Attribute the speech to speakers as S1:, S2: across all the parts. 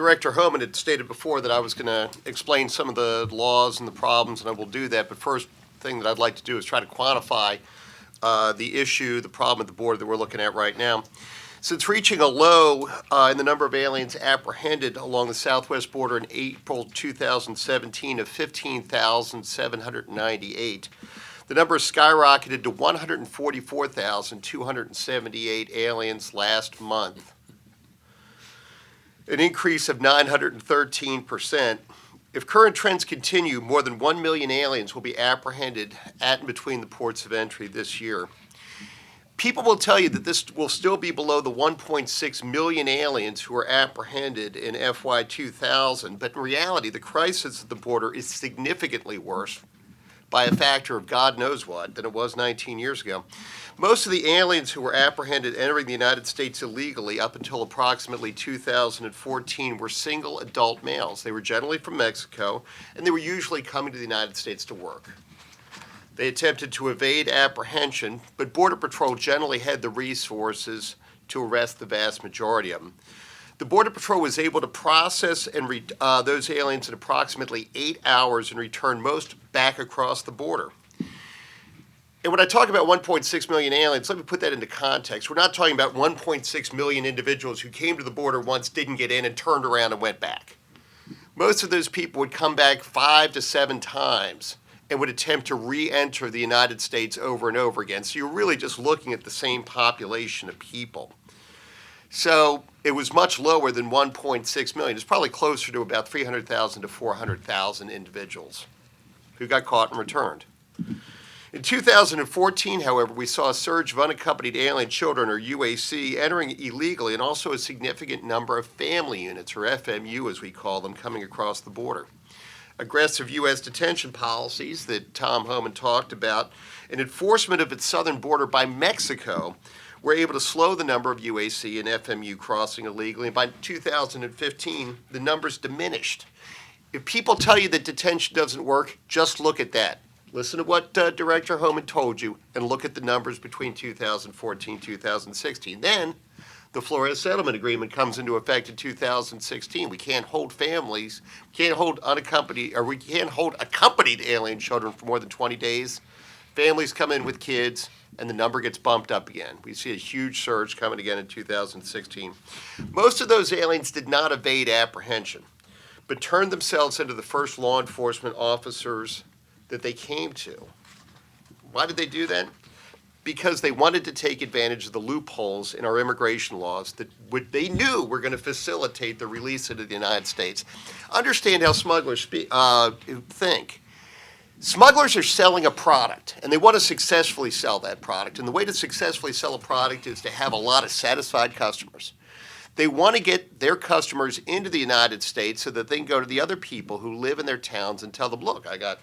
S1: Director Homan had stated before that I was going to explain some of the laws and the problems, and I will do that. But first thing that I'd like to do is try to quantify the issue, the problem at the border that we're looking at right now. Since reaching a low in the number of aliens apprehended along the southwest border in April 2017 of 15,798, the number skyrocketed to 144,278 aliens last month, an increase of 913%. If current trends continue, more than 1 million aliens will be apprehended at and between the ports of entry this year. People will tell you that this will still be below the 1.6 million aliens who were apprehended in FY 2000, but in reality, the crisis at the border is significantly worse by a factor of God knows what than it was 19 years ago. Most of the aliens who were apprehended entering the United States illegally up until approximately 2014 were single adult males. They were generally from Mexico, and they were usually coming to the United States to work. They attempted to evade apprehension, but Border Patrol generally had the resources to arrest the vast majority of them. The Border Patrol was able to process and those aliens in approximately 8 hours and return most back across the border. And when I talk about 1.6 million aliens, let me put that into context. We're not talking about 1.6 million individuals who came to the border once, didn't get in, and turned around and went back. Most of those people would come back 5 to 7 times and would attempt to re-enter the United States over and over again. So you're really just looking at the same population of people. So it was much lower than 1.6 million. It's probably closer to about 300,000 to 400,000 individuals who got caught and returned. In 2014, however, we saw a surge of unaccompanied alien children, or UAC, entering illegally, and also a significant number of family units, or FMU as we call them, coming across the border. Aggressive U.S. detention policies that Tom Homan talked about, and enforcement of its southern border by Mexico were able to slow the number of UAC and FMU crossing illegally. And by 2015, the numbers diminished. If people tell you that detention doesn't work, just look at that. Listen to what Director Homan told you and look at the numbers between 2014 and 2016. Then the Flores Settlement Agreement comes into effect in 2016. We can't hold families, we can't hold accompanied alien children for more than 20 days. Families come in with kids, and the number gets bumped up again. We see a huge surge coming again in 2016. Most of those aliens did not evade apprehension, but turned themselves into the first law enforcement officers that they came to. Why did they do that? Because they wanted to take advantage of the loopholes in our immigration laws that they knew were going to facilitate the release into the United States. Understand how smugglers think. Smugglers are selling a product, and they want to successfully sell that product. And the way to successfully sell a product is to have a lot of satisfied customers. They want to get their customers into the United States so that they can go to the other people who live in their towns and tell them, look, I got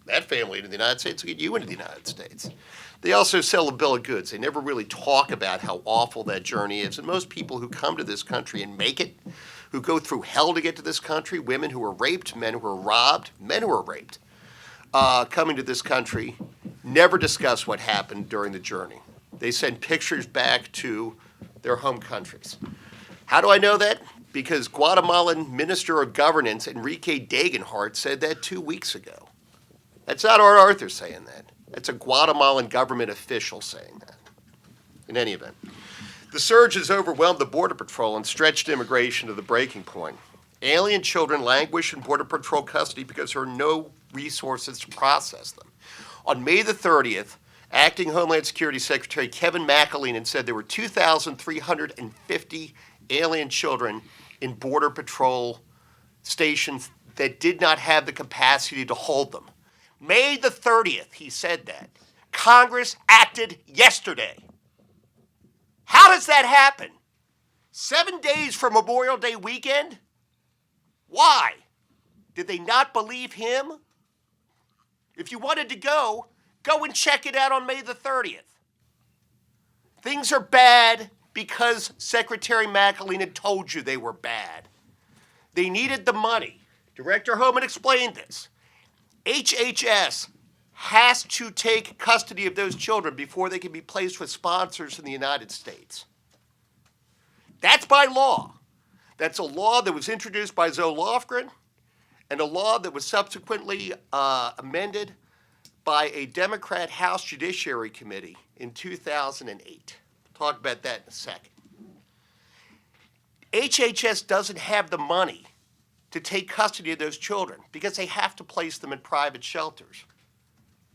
S1: that family into the United States, I'll get you into the United States. They also sell a bill of goods. They never really talk about how awful that journey is. And most people who come to this country and make it, who go through hell to get to this country, women who are raped, men who are robbed, men who are raped, coming to this country, never discuss what happened during the journey. They send pictures back to their home countries. How do I know that? Because Guatemalan Minister of Governance Enrique Dagenhart said that 2 weeks ago. That's not Art Arthur saying that. That's a Guatemalan government official saying that. In any event, the surge has overwhelmed the Border Patrol and stretched immigration to the breaking point. Alien children languish in Border Patrol custody because there are no resources to process them. On May the 30th, Acting Homeland Security Secretary Kevin McAleenan said there were 2,350 alien children in Border Patrol stations that did not have the capacity to hold them. May the 30th, he said that. Congress acted yesterday. How does that happen? 7 days from Memorial Day weekend? Why? Did they not believe him? If you wanted to go and check it out on May the 30th. Things are bad because Secretary McAleenan told you they were bad. They needed the money. Director Homan explained this. HHS has to take custody of those children before they can be placed with sponsors in the United States. That's by law. That's a law that was introduced by Zoe Lofgren and a law that was subsequently amended by a Democrat House Judiciary Committee in 2008. Talk about that in a second. HHS doesn't have the money to take custody of those children because they have to place them in private shelters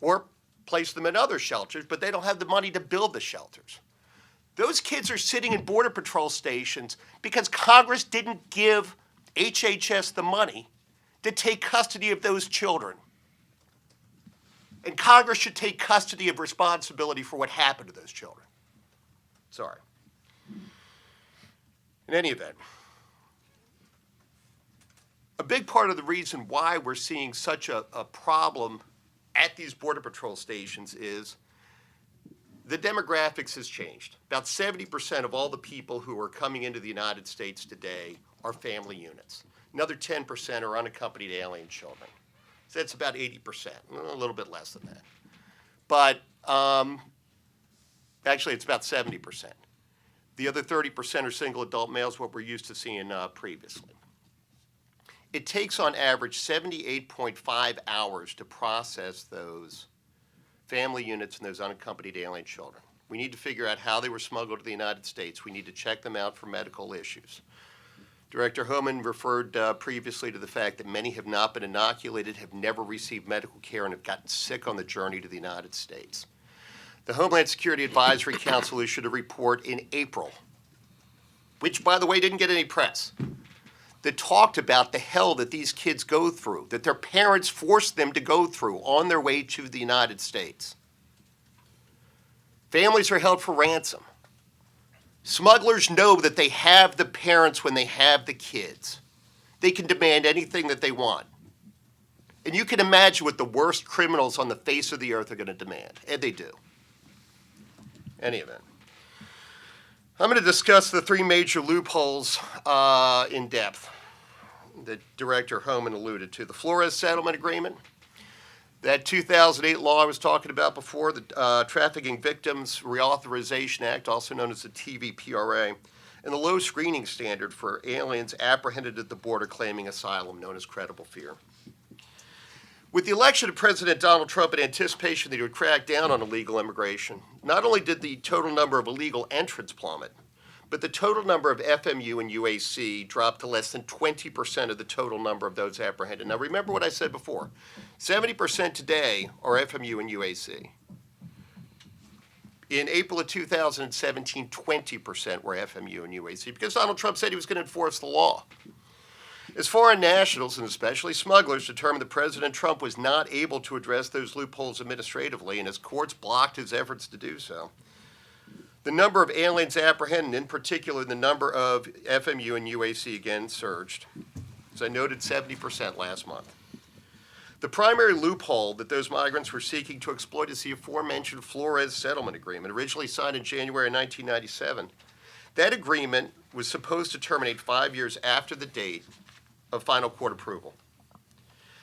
S1: or place them in other shelters, but they don't have the money to build the shelters. Those kids are sitting in Border Patrol stations because Congress didn't give HHS the money to take custody of those children. And Congress should take custody of responsibility for what happened to those children. Sorry. In any event, a big part of the reason why we're seeing such a problem at these Border Patrol stations is the demographics has changed. About 70% of all the people who are coming into the United States today are family units. Another 10% are unaccompanied alien children. So that's about 80%, a little bit less than that. But actually, it's about 70%. The other 30% are single adult males, what we're used to seeing previously. It takes on average 78.5 hours to process those family units and those unaccompanied alien children. We need to figure out how they were smuggled to the United States. We need to check them out for medical issues. Director Homan referred previously to the fact that many have not been inoculated, have never received medical care, and have gotten sick on the journey to the United States. The Homeland Security Advisory Council issued a report in April, which, by the way, didn't get any press, that talked about the hell that these kids go through, that their parents forced them to go through on their way to the United States. Families are held for ransom. Smugglers know that they have the parents when they have the kids. They can demand anything that they want. And you can imagine what the worst criminals on the face of the earth are going to demand, and they do. Any event. I'm going to discuss the three major loopholes in depth that Director Homan alluded to. The Flores Settlement Agreement, that 2008 law I was talking about before, the Trafficking Victims Reauthorization Act, also known as the TVPRA, and the low screening standard for aliens apprehended at the border claiming asylum, known as credible fear. With the election of President Donald Trump in anticipation that he would crack down on illegal immigration, not only did the total number of illegal entrants plummet, but the total number of FMU and UAC dropped to less than 20% of the total number of those apprehended. Now remember what I said before, 70% today are FMU and UAC. In April of 2017, 20% were FMU and UAC because Donald Trump said he was going to enforce the law. As foreign nationals, and especially smugglers, determined that President Trump was not able to address those loopholes administratively, and his courts blocked his efforts to do so, the number of aliens apprehended, in particular the number of FMU and UAC, again surged. As I noted, 70% last month. The primary loophole that those migrants were seeking to exploit is the aforementioned Flores Settlement Agreement, originally signed in January 1997. That agreement was supposed to terminate 5 years after the date of final court approval.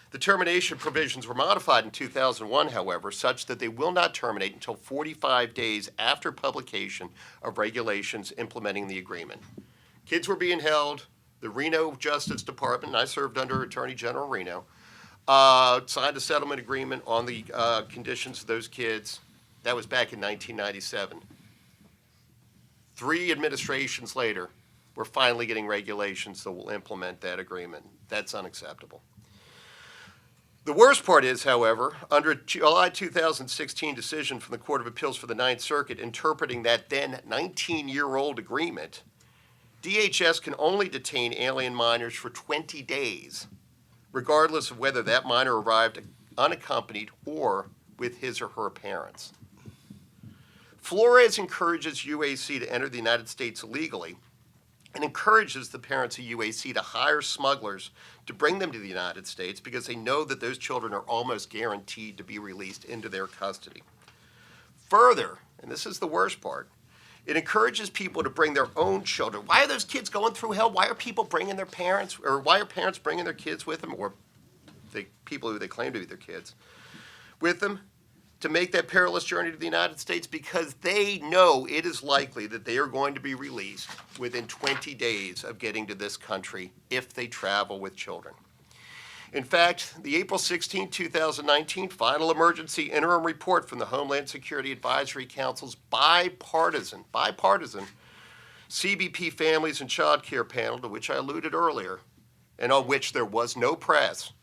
S1: The termination provisions were modified in 2001, however, such that they will not terminate until 45 days after publication of regulations implementing the agreement. Kids were being held. The Reno Justice Department, and I served under Attorney General Reno, signed a settlement agreement on the conditions of those kids. That was back in 1997. 3 administrations later, we're finally getting regulations that will implement that agreement. That's unacceptable. The worst part is, however, under a July 2016 decision from the Court of Appeals for the Ninth Circuit interpreting that then 19-year-old agreement, DHS can only detain alien minors for 20 days, regardless of whether that minor arrived unaccompanied or with his or her parents. Flores encourages UAC to enter the United States illegally and encourages the parents of UAC to hire smugglers to bring them to the United States because they know that those children are almost guaranteed to be released into their custody. Further, and this is the worst part, it encourages people to bring their own children. Why are those kids going through hell? Why are people bringing their parents, or why are parents bringing their kids with them, or the people who they claim to be their kids, with them? to make that perilous journey to the United States because they know it is likely that they are going to be released within 20 days of getting to this country if they travel with children. In fact, the April 16, 2019 final emergency interim report from the Homeland Security Advisory Council's bipartisan CBP Families and Child Care panel, to which I alluded earlier, and on which there was no press,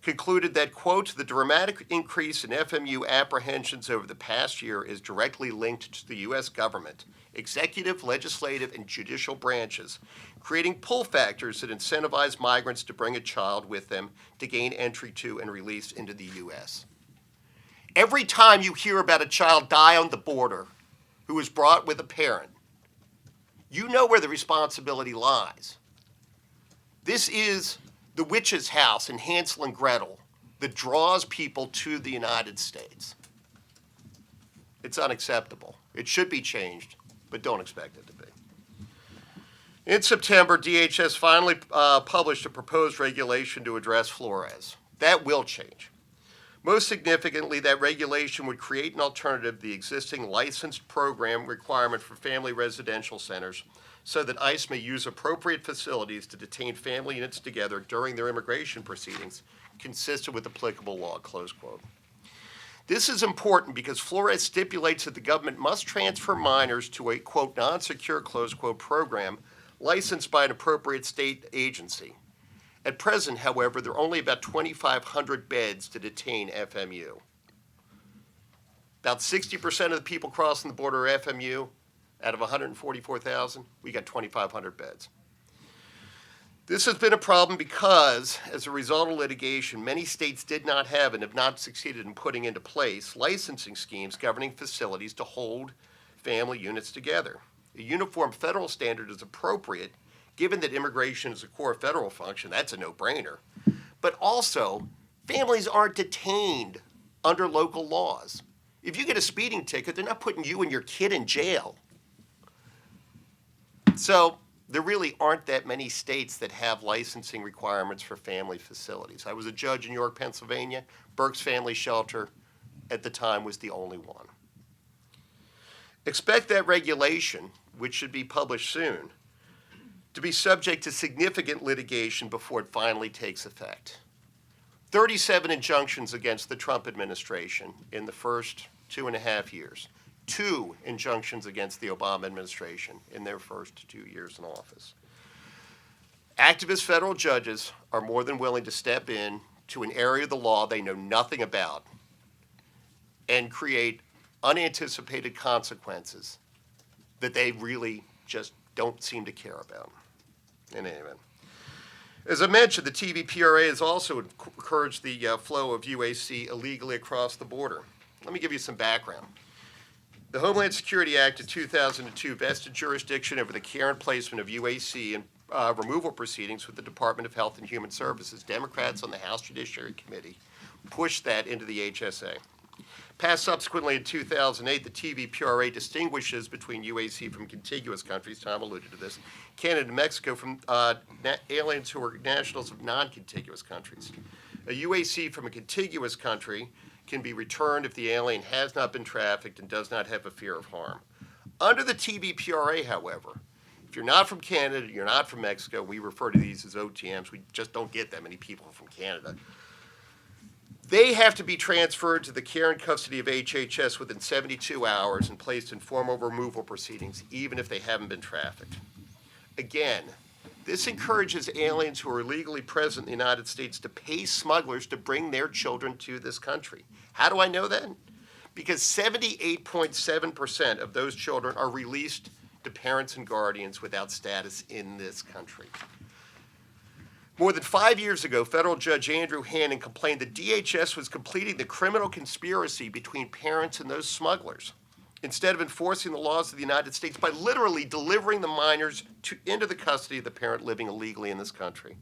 S1: concluded that, quote, the dramatic increase in FMU apprehensions over the past year is directly linked to the U.S. government, executive, legislative, and judicial branches, creating pull factors that incentivize migrants to bring a child with them to gain entry to and release into the U.S. Every time you hear about a child die on the border who is brought with a parent, you know where the responsibility lies. This is the witch's house in Hansel and Gretel that draws people to the United States. It's unacceptable. It should be changed, but don't expect it to be. In September, DHS finally published a proposed regulation to address Flores. That will change. Most significantly, that regulation would create an alternative to the existing licensed program requirement for family residential centers so that ICE may use appropriate facilities to detain family units together during their immigration proceedings, consistent with applicable law, close quote. This is important because Flores stipulates that the government must transfer minors to a, quote, non-secure, close quote, program licensed by an appropriate state agency. At present, however, there are only about 2,500 beds to detain FMU. About 60% of the people crossing the border are FMU. Out of 144,000, we got 2,500 beds. This has been a problem because, as a result of litigation, many states did not have and have not succeeded in putting into place licensing schemes governing facilities to hold family units together. A uniform federal standard is appropriate, given that immigration is a core federal function. That's a no-brainer. But also, families aren't detained under local laws. If you get a speeding ticket, they're not putting you and your kid in jail. So there really aren't that many states that have licensing requirements for family facilities. I was a judge in York, Pennsylvania. Burke's Family Shelter at the time was the only one. Expect that regulation, which should be published soon, to be subject to significant litigation before it finally takes effect. 37 injunctions against the Trump administration in the first 2.5 years. 2 injunctions against the Obama administration in their first 2 years in office. Activist federal judges are more than willing to step in to an area of the law they know nothing about and create unanticipated consequences that they really just don't seem to care about. In any event. As I mentioned, the TVPRA has also encouraged the flow of UAC illegally across the border. Let me give you some background. The Homeland Security Act of 2002 vested jurisdiction over the care and placement of UAC and removal proceedings with the Department of Health and Human Services. Democrats on the House Judiciary Committee pushed that into the HSA. Passed subsequently in 2008, the TVPRA distinguishes between UAC from contiguous countries, Tom alluded to this, Canada and Mexico from aliens who are nationals of non-contiguous countries. A UAC from a contiguous country can be returned if the alien has not been trafficked and does not have a fear of harm. Under the TVPRA, however, if you're not from Canada, you're not from Mexico, we refer to these as OTMs, we just don't get that many people from Canada. They have to be transferred to the care and custody of HHS within 72 hours and placed in formal removal proceedings, even if they haven't been trafficked. Again, this encourages aliens who are illegally present in the United States to pay smugglers to bring their children to this country. How do I know that? Because 78.7% of those children are released to parents and guardians without status in this country. More than 5 years ago, federal judge Andrew Hannon complained that DHS was completing the criminal conspiracy between parents and those smugglers, instead of enforcing the laws of the United States by literally delivering the minors into the custody of the parent living illegally in this country.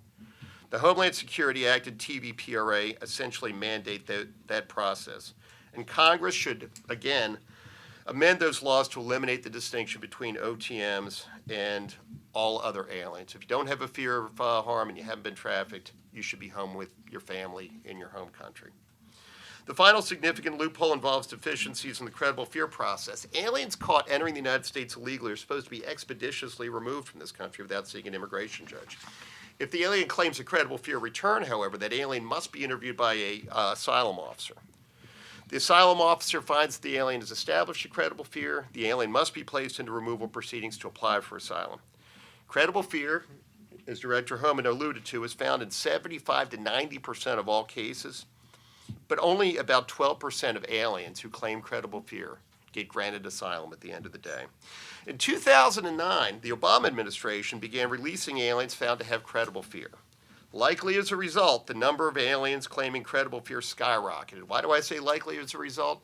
S1: The Homeland Security Act and TVPRA essentially mandate that process. And Congress should, again, amend those laws to eliminate the distinction between OTMs and all other aliens. If you don't have a fear of harm and you haven't been trafficked, you should be home with your family in your home country. The final significant loophole involves deficiencies in the credible fear process. Aliens caught entering the United States illegally are supposed to be expeditiously removed from this country without seeing an immigration judge. If the alien claims a credible fear return, however, that alien must be interviewed by a asylum officer. The asylum officer finds that the alien has established a credible fear. The alien must be placed into removal proceedings to apply for asylum. Credible fear, as Director Homan alluded to, is found in 75 to 90% of all cases, but only about 12% of aliens who claim credible fear get granted asylum at the end of the day. In 2009, the Obama administration began releasing aliens found to have credible fear. Likely as a result, the number of aliens claiming credible fear skyrocketed. Why do I say likely as a result?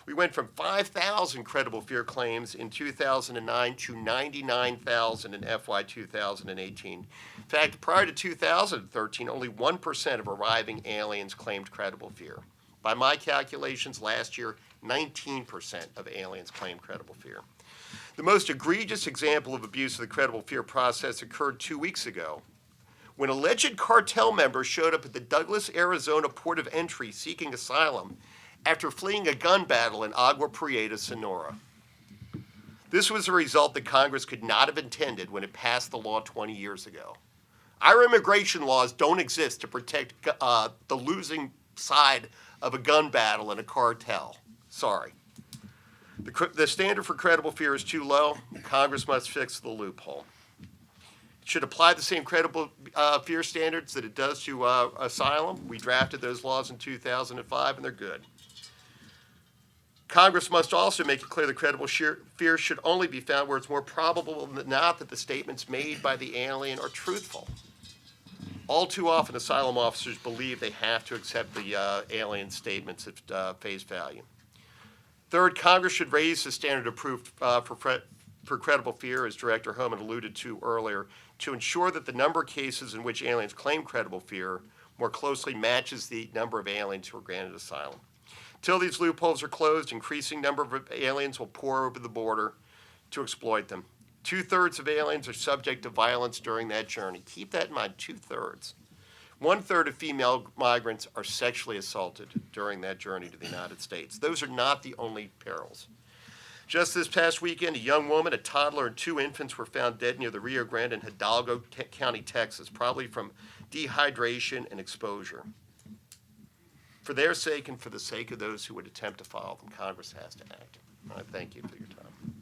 S1: We went from 5,000 credible fear claims in 2009 to 99,000 in FY 2018. In fact, prior to 2013, only 1% of arriving aliens claimed credible fear. By my calculations, last year, 19% of aliens claimed credible fear. The most egregious example of abuse of the credible fear process occurred 2 weeks ago, when alleged cartel members showed up at the Douglas, Arizona port of entry seeking asylum after fleeing a gun battle in Agua Prieta, Sonora. This was a result that Congress could not have intended when it passed the law 20 years ago. Our immigration laws don't exist to protect the losing side of a gun battle in a cartel. Sorry. The standard for credible fear is too low. Congress must fix the loophole. It should apply the same credible fear standards that it does to asylum. We drafted those laws in 2005, and they're good. Congress must also make it clear that credible fear should only be found where it's more probable than not that the statements made by the alien are truthful. All too often, asylum officers believe they have to accept the alien statements at face value. Third, Congress should raise the standard of proof for credible fear, as Director Homan alluded to earlier, to ensure that the number of cases in which aliens claim credible fear more closely matches the number of aliens who are granted asylum. Until these loopholes are closed, increasing number of aliens will pour over the border to exploit them. 2/3 of aliens are subject to violence during that journey. Keep that in mind, 2/3. 1/3 of female migrants are sexually assaulted during that journey to the United States. Those are not the only perils. Just this past weekend, a young woman, a toddler, and 2 infants were found dead near the Rio Grande in Hidalgo County, Texas, probably from dehydration and exposure. For their sake and for the sake of those who would attempt to follow them, Congress has to act. I thank you for your time.